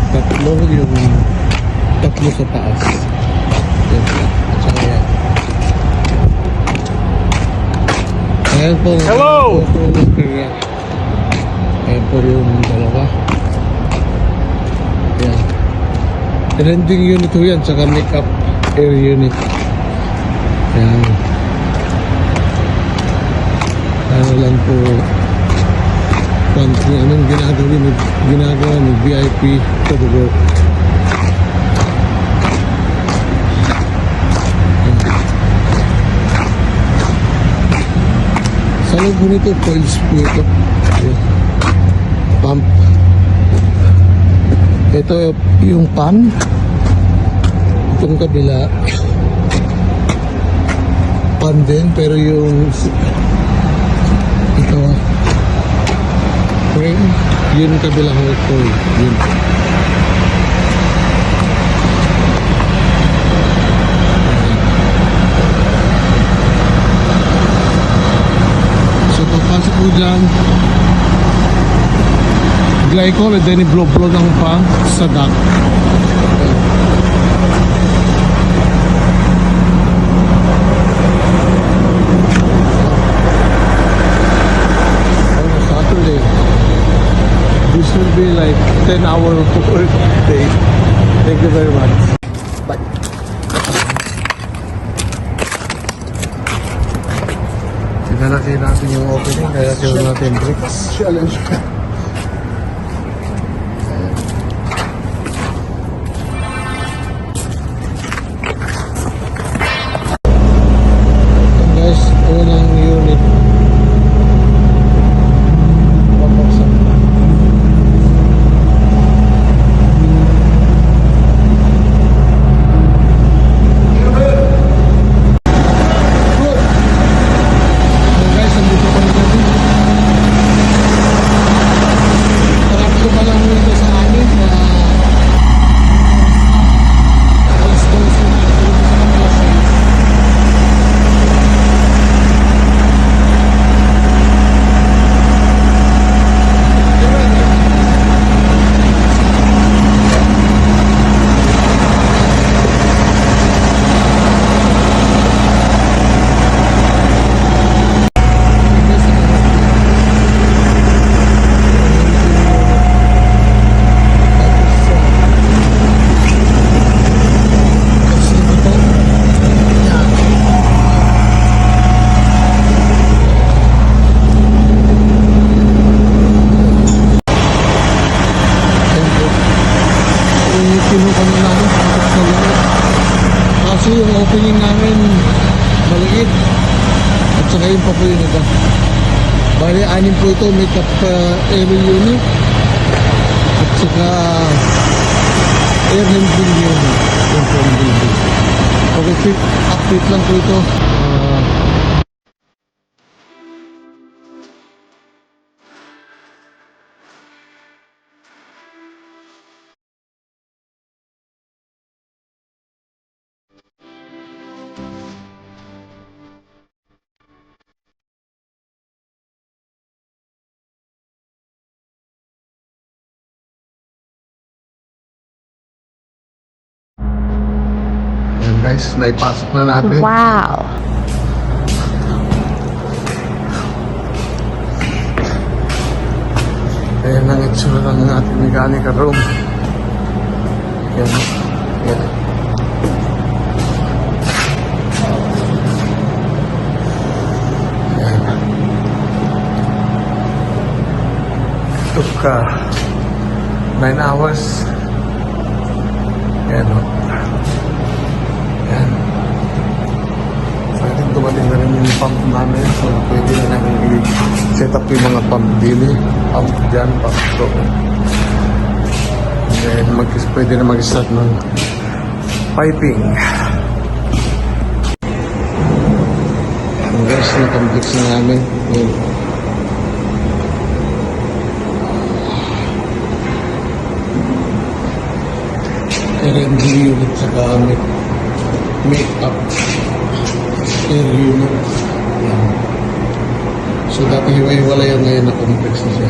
tatlo, yung tatlo sa taas. Yan. At saka yan. Ayan po. Hello! Ayan po yung dalawa. Ayan. Rending unit po yan, saka makeup air unit. Ayan. Ano lang po anong ginagawa ni VIP to the work. Sa loob po nito, coils po ito. Ayan. Pump. Ito yung pan. Itong kabila pan din, pero yung ito frame, yun kabila ko coil. Yun. So papasok po dyan glycol at then i-blow ng pump sa duct. Saturday, this will be like 10-hour work day. Thank you very much. Bye. Tingnan natin yung opening, kaya kailan natin bricks. Challenge. Guys, unang unit. Papaksan. Guys, nandito pa rin kami. Tarapto pa lang dito sa amin na alas 12 na ito sa alas 6. Kinukuha namin sa loob. Kasi yung opening namin maliit. At saka yung pa po yun iba. Bali, 6 po ito. Makeup air unit. At saka air handling unit. Yung po yung building. Okay, update lang po ito. Guys, naipasok na natin. Wow. Ayan ang itsura ng ating mechanical room. Yan. Yan. Yan. Took 9 hours. Yan. Yan. So, I think dumating na rin yung pump namin. So, pwede na namin i-set up yung mga pump dili. Pump dyan, pump to. And then, pwede na mag-start ng piping. Ang rest na complex na namin. Yan. R&D unit sa gamit. Make-up air unit. Yan. So dati hiwa-hiwala yung ngayon na complex na siya.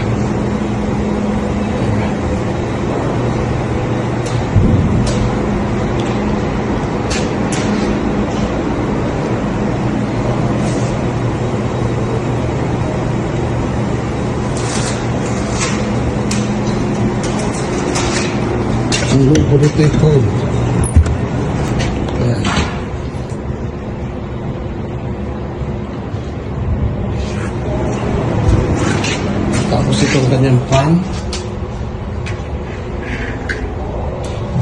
Siguro po dito ito. Ayan. Tapos itong kanyang fan.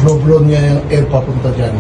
Blow niya yung air papunta dyan.